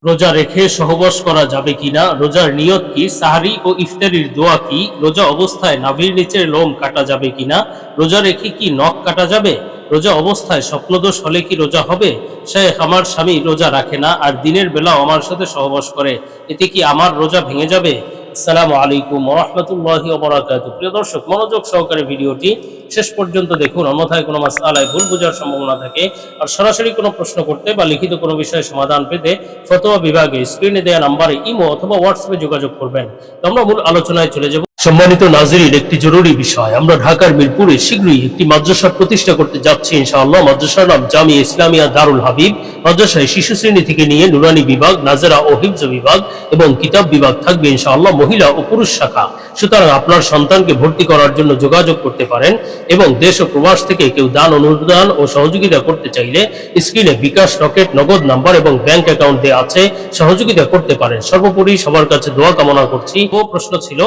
রোজা রেখে সহবাস করা যাবে কিনা, রোজার নিয়ত কি, সাহরি ও ইফতারির দোয়া কি, রোজা অবস্থায় নাভির নিচের লোম কাটা যাবে কিনা, রোজা রেখে কি নখ কাটা যাবে, রোজা অবস্থায় স্বপ্নদোষ হলে কি রোজা হবে, শেখ আমার স্বামী রোজা রাখে না আর দিনের বেলাও আমার সাথে সহবাস করে, এতে কি আমার রোজা ভেঙে যাবে? আসসালামু আলাইকুম ওয়া রাহমাতুল্লাহি ওয়া বারাকাতুহু। প্রিয় দর্শক, মনোযোগ সহকারে ভিডিওটি শেষ পর্যন্ত দেখুন, অন্যথায় কোনো মাসআলায় ভুল বোঝার সম্ভাবনা থাকে। আর সরাসরি কোনো প্রশ্ন করতে বা লিখিত কোনো বিষয়ে সমাধান পেতে ফতোয়া বিভাগে স্ক্রিনে দেওয়া নাম্বারে ইমো অথবা হোয়াটসঅ্যাপে যোগাযোগ করবেন। তো আমরা মূল আলোচনায় চলে যাব। সম্মানিত নাজরিন, একটি জরুরি বিষয়, আমরা ঢাকার মিরপুরে শীঘ্রই একটি মাদ্রাসা প্রতিষ্ঠা করতে যাচ্ছি ইনশাআল্লাহ। মাদ্রাসার নাম জামিয়া ইসলামিয়া দারুল হাবিব। মাদ্রাসায় শিশু শ্রেণী থেকে নিয়ে নুরানি বিভাগ, নাজেরা ও হিফজ বিভাগ এবং কিতাব বিভাগ থাকবে ইনশাআল্লাহ, মহিলা ও পুরুষ শাখা। সুতরাং আপনার সন্তানকে ভর্তি করার জন্য যোগাযোগ করতে পারেন এবং দেশ ও প্রবাস থেকে কেউ দান, অনুদান ও সহযোগিতা করতে চাইলে স্ক্রিনে বিকাশ, রকেট, নগদ নাম্বার এবং ব্যাংক অ্যাকাউন্ট দেওয়া আছে, সহযোগিতা করতে পারেন। সর্বোপরি সবার কাছে দোয়া কামনা করছি। ও প্রশ্ন ছিল,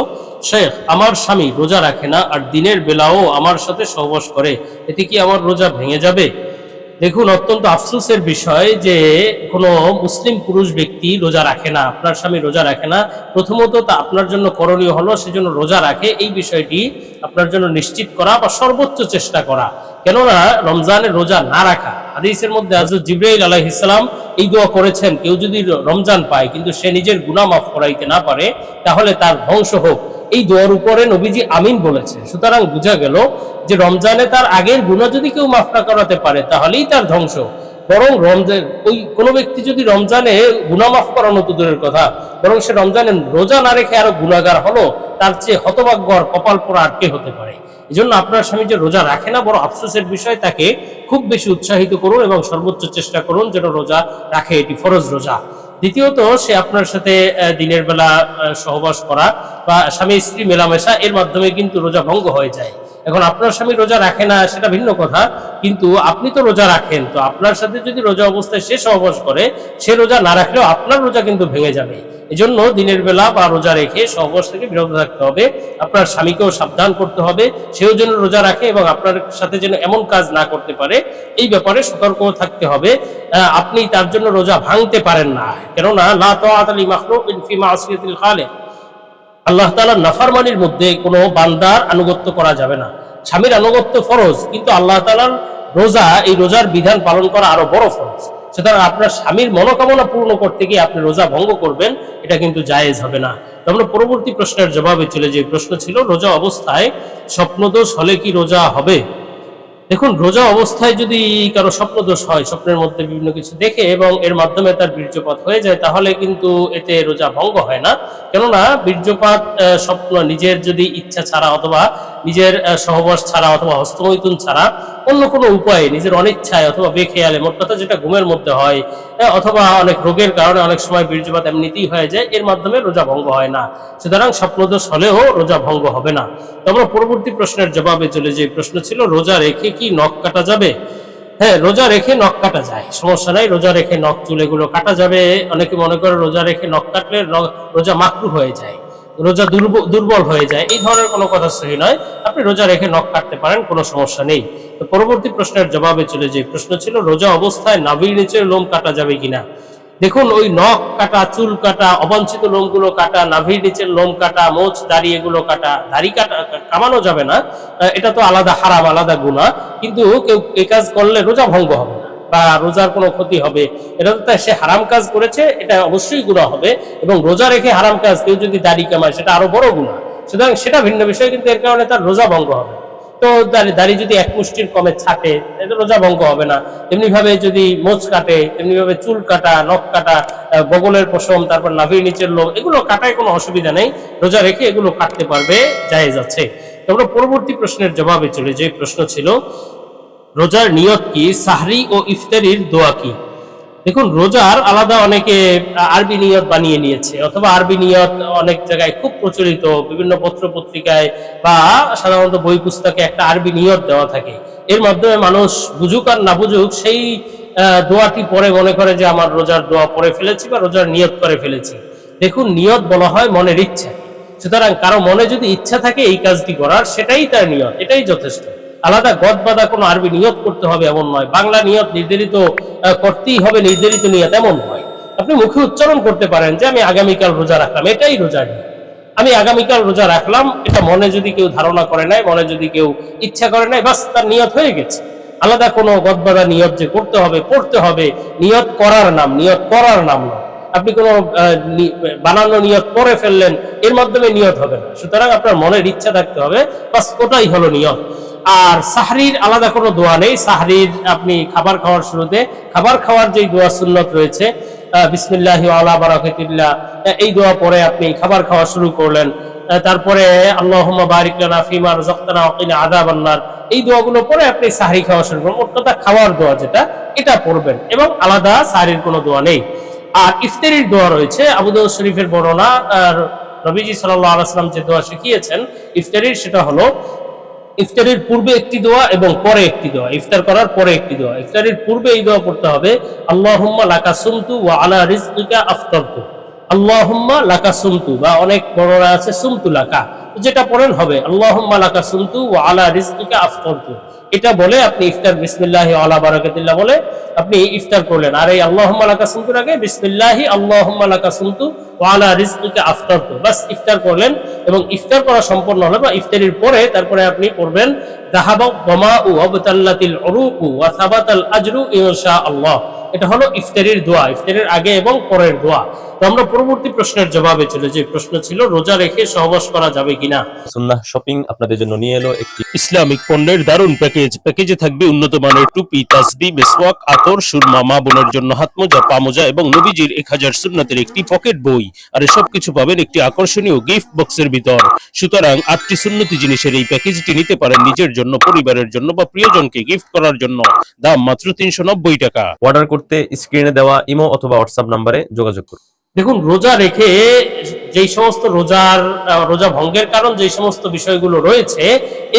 শেখ আমার স্বামী রোজা রাখে না আর দিনের বেলাও আমার সাথে সহবাস করে, এতে কি আমার রোজা ভেঙে যাবে? দেখুন, অত্যন্ত আফসোসের বিষয় যে কোনো মুসলিম পুরুষ ব্যক্তি রোজা রাখে না, আপনার স্বামী রোজা রাখে না। প্রথমত তা আপনার জন্য করণীয় হলো সেজন্য রোজা রাখে এই বিষয়টি আপনার জন্য নিশ্চিত করা বা সর্বোচ্চ চেষ্টা করা। কেননা রমজানের রোজা না রাখা, হাদিসের মধ্যে হযরত জিবরাইল আলাইহিস সালাম এই দোয়া করেছেন, কেউ যদি রমজান পায় কিন্তু সে নিজের গুনাহ মাফ করাইতে না পারে তাহলে তার ধ্বংস হোক। এই দোয়ার উপরে নবীজি আমিন বলেছে। সুতরাং বোঝা গেল যে রমজানে তার আগের গুনাহ যদি কেউ মাফ না করাতে পারে তাহলেই তার ধ্বংস। বরং রমজান ওই কোনো ব্যক্তি যদি রমজানে গুনাহ মাফ করানো তো দূরের কথা, বরং সে রমজানে রোজা না রেখে আরো গুনাহগার হলো, তার চেয়ে হতভাগ্য আর কপাল পোড়া আর কে হতে পারে? এই জন্য আপনার স্বামী যে রোজা রাখে না, বড় আফসোসের বিষয়, তাকে খুব বেশি উৎসাহিত করুন এবং সর্বোচ্চ চেষ্টা করুন যেন রোজা রাখে, এটি ফরজ রোজা। দ্বিতীয়ত, সে আপনার সাথে দিনের বেলা সহবাস করা বা স্বামী স্ত্রী মেলামেশা, এর মাধ্যমে কিন্তু রোজা ভঙ্গ হয়ে যায়। এখন আপনার স্বামী রোজা রাখে না সেটা ভিন্ন কথা, কিন্তু আপনি তো রোজা রাখেন, তো আপনার সাথে যদি রোজা অবস্থায় সে সহবাস করে, সে রোজা না রাখলেও আপনার রোজা কিন্তু ভেঙে যাবে। এজন্য দিনের বেলা বা রোজা রেখে সহবাস থেকে বিরত থাকতে হবে। আপনার স্বামীকেও সাবধান করতে হবে, সেও যেন রোজা রাখে এবং আপনার সাথে যেন এমন কাজ না করতে পারে, এই ব্যাপারে সতর্ক থাকতে হবে। আপনি তার জন্য রোজা ভাঙতে পারেন না, কেননা লা তাআতা লি মাখলুকিন ফি মাসিয়াতিল খালিক। আল্লাহ তাআলার নাফরমানির মধ্যে কোনো বান্দার আনুগত্য করা যাবে না। স্বামীর আনুগত্য ফরজ, কিন্তু আল্লাহ তাআলার রোজা, এই রোজার বিধান পালন করা আরো বড় ফরজ। সুতরাং আপনার স্বামীর মনোকামনা পূর্ণ করতে গিয়ে আপনি রোজা ভঙ্গ করবেন, এটা কিন্তু জায়েজ হবে না। তো আমরা পরবর্তী প্রশ্নের জবাবে চলে যাই। প্রশ্ন ছিল, রোজা অবস্থায় স্বপ্নদোষ হলে কি রোজা হবে? দেখুন, রোজা অবস্থায় যদি কারো স্বপ্নদোষ হয়, স্বপ্নের মধ্যে বিভিন্ন কিছু দেখে এবং এর মাধ্যমে তার বীর্যপাত হয়ে যায়, তাহলে কিন্তু এতে রোজা ভঙ্গ হয় না। কেননা বীর্যপাত স্বপ্ন নিজের যদি ইচ্ছা ছাড়া অথবা নিজের সহবাস ছাড়া অথবা হস্তমৈথুন ছাড়া অন্য কোনো উপায়ে, নিজের অনিচ্ছায় অথবা বেখেয়ালে, মোট কথা যেটা ঘুমের মধ্যে হয়, অথবা অনেক রোগের কারণে অনেক সময় বীর্যপাত এমনিতেই হয়ে যায়, এর মাধ্যমে রোজা ভঙ্গ হয় না। সুতরাং স্বপ্নদোষ হলেও রোজা ভঙ্গ হবে না। তো আমরা পরবর্তী প্রশ্নের জবাবে চলে যাই। প্রশ্ন ছিল, রোজা রেখে কি নখ কাটা যাবে? হ্যাঁ, রোজা রেখে নখ কাটা যায়, সমস্যা নাই। রোজা রেখে নখ চুল এগুলো কাটা যাবে। অনেকে মনে করে রোজা রেখে নখ কাটলে রোজা মাকরুহ হয়ে যায়, রোজা দুর্বল হয়ে যায়, এই ধরনের কোনো কথা সহি নয়। আপনি রোজা রেখে নখ কাটতে পারেন, কোনো সমস্যা নেই। তো পরবর্তী প্রশ্নের জবাবে চলে যাই। প্রশ্ন ছিল, রোজা অবস্থায় নাভির নিচের লোম কাটা যাবে কিনা? দেখুন, ওই নখ কাটা, চুল কাটা, অবাঞ্ছিত লোমগুলো কাটা, নাভির নিচের লোম কাটা, মোচ দাড়ি এগুলো কাটা, দাড়ি কাটা কামানো যাবে না, এটা তো আলাদা হারাম, আলাদা গুনাহ। কিন্তু কেউ এই কাজ করলে রোজা ভঙ্গ হবে না বা রোজার কোনো ক্ষতি হবে, এটা তো সে হারাম কাজ করেছে, এটা অবশ্যই গুনাহ হবে। এবং রোজা রেখে হারাম কাজ কেউ যদি দাড়ি কামায়, সেটা আরো বড় গুনাহ। সুতরাং সেটা ভিন্ন বিষয়, কিন্তু এর কারণে তার রোজা ভঙ্গ হবে। তো দাড়ি যদি এক মুষ্টির কমে ছাটে, এতে রোজা ভঙ্গ হবে না। তেমনি ভাবে যদি মোচ কাটে, তেমনি ভাবে চুল কাটা, নখ কাটা, বগলের পশম, তারপর নাভির নিচের লোম, এগুলো কাটায় কোনো অসুবিধা নেই। রোজা রেখে এগুলো কাটতে পারবে, জায়েজ আছে। আমরা পরবর্তী প্রশ্নের জবাবে চলে যাই। প্রশ্ন ছিল, রোজার নিয়ত কি, সাহরি ও ইফতারির দোয়া কি? দেখুন, রোজার আলাদা অনেকে আরবি নিয়ত বানিয়ে নিয়েছে, অথবা আরবি নিয়ত অনেক জায়গায় খুব প্রচলিত, বিভিন্ন পত্র পত্রিকায় বা সাধারণত বই পুস্তকে একটা আরবি নিয়ত দেওয়া থাকে। এর মাধ্যমে মানুষ বুঝুক আর না বুঝুক, সেই দোয়াটি পরে মনে করে যে আমার রোজার দোয়া পড়ে ফেলেছি বা রোজার নিয়ত করে ফেলেছি। দেখুন, নিয়ত বলা হয় মনের ইচ্ছা। সুতরাং কারো মনে যদি ইচ্ছা থাকে এই কাজটি করার, সেটাই তার নিয়ত, এটাই যথেষ্ট। আলাদা গদ বাঁধা কোনো আরবি নিয়ত করতে হবে এমন নয়, বাংলা নিয়ত নির্ধারিত করতেই হবে, নির্ধারিত নিয়ত এমন নয়। আপনি মুখে উচ্চারণ করতে পারেন যে আমি আগামীকাল রোজা রাখলাম, এটাই রোজার নিয়ত। আমি আগামীকাল রোজা রাখলাম, এটা মনে যদি কেউ ধারণা করে নাই, মনে যদি কেউ ইচ্ছা করে নাই, বাস তার নিয়ত হয়ে গেছে। আলাদা কোনো গদবাদা নিয়ত যে করতে হবে, পড়তে হবে, নিয়ত করার নাম, নিয়ত করার নাম নয়। আপনি কোনো বানানো নিয়ত করে ফেললেন, এর মাধ্যমে নিয়ত হবে না। সুতরাং আপনার মনের ইচ্ছা থাকতে হবে, বাস ওটাই হলো নিয়ত। আর সাহরির আলাদা কোনো দোয়া নেই। সাহরির আপনি খাবার খাওয়ার শুরুতে খাবার খাওয়ার যে দোয়া সুন্নত রয়েছে, বিসমিল্লাহি ওয়া আলা বারাকাতিল্লাহ, এই দোয়া পরে আপনি খাবার খাওয়া শুরু করলেন। তারপরে আল্লাহুম্মা বারিক লানা ফিমা রাযাকতানা ওয়া কিনা আযাবান নার, এই দোয়াগুলো পরে আপনি সাহরি খাওয়া শুরু করবেন। মোট কথা খাওয়ার দোয়া যেটা, এটা পড়বেন, এবং আলাদা সাহরির কোনো দোয়া নেই। আর ইফতারির দোয়া রয়েছে, আবু দাউদ শরীফের বর্ণনা, আর নবীজি সাল্লাল্লাহু আলাইহি ওয়াসাল্লাম যে দোয়া শিখিয়েছেন ইফতারির, সেটা হলো ইফতারির পূর্বে একটি দোয়া এবং পরে একটি দোয়া, ইফতার করার পরে একটি দোয়া। ইফতারির পূর্বে এই দোয়া পড়তে হবে, আল্লাহুম্মা লাকা সুমতু ওয়া আলা রিজকিকা আফতারতু। আল্লাহুম্মা লাকা সুমতু, বা অনেক বড়রা আছে সুমতু লাকা, যেটা পড়েন হবে আল্লাহুম্মা লাকা সুমতু ওয়া আলা রিজকিকা আফতারতু। এটা বলে আপনি ইফতার বিসমিল্লাহি আলা বারাকাতিল্লাহ বলে আপনি ইফতার করলেন। আর এই আল্লাহুম্মা লাকা সুমতুর আগে বিসমিল্লাহি আল্লাহুম্মা লাকা সুমতু ওয়া আলা রিজকিকা আফতারতু, বাস ইফতার করলেন। এবং ইফতার করা সম্পন্ন হলো বা ইফতারির পরে তারপরে আপনি পড়বেন যাহাবা ওয়ামাউ ওয়াবতাল্লাতিল উরুকু ওয়া সাবাতাল আজরু ইনশাআল্লাহ। এটা হলো ইফতারির দোয়া, ইফতারির আগে এবং পরের দোয়া। তো আমরা পরবর্তী প্রশ্নের জবাবে চলে যাই। প্রশ্ন ছিল রোজা রেখে সহবাস করা যাবে কিনা। সুন্নাহ শপিং আপনাদের জন্য নিয়ে এলো একটি ইসলামিক পণ্যের দারুণ প্যাকেজ। প্যাকেজে থাকবে উন্নত মানের টুপি, তাসবিহ, মেসওয়াক, আতর, সুরমা, মা বোনের জন্য হাতমোজা, পামোজা এবং নবীজির 1000 সুন্নাতের একটি পকেট বই। আর এসব কিছু পাবেন একটি আকর্ষণীয় গিফট বক্সের ভিতর। সুতরাং 8টি সুন্নতি জিনিসের এই প্যাকেজটি নিতে পারেন নিজের জন্য, পরিবারের জন্য বা প্রিয়জনকে গিফট করার জন্য। দাম মাত্র 390 টাকা। অর্ডার করতে স্ক্রিনে দেওয়া ইমো অথবা হোয়াটসঅ্যাপ নম্বরে যোগাযোগ করুন। দেখুন, রোজা রেখে যেই সমস্ত রোজা ভঙ্গের কারণ যেই সমস্ত বিষয়গুলো রয়েছে,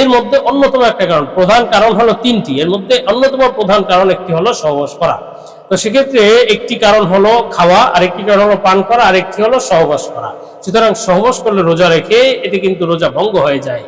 এর মধ্যে অন্যতম একটা কারণ, প্রধান কারণ হলো 3টি। এর মধ্যে অন্যতম প্রধান কারণ একটি হলো সহবাস করা। তো সেক্ষেত্রে একটি কারণ হলো খাওয়া, আরেকটি কারণ হলো পান করা, আরেকটি হলো সহবাস করা। সুতরাং সহবাস করলে রোজা রেখে এটি কিন্তু রোজা ভঙ্গ হয়ে যায়।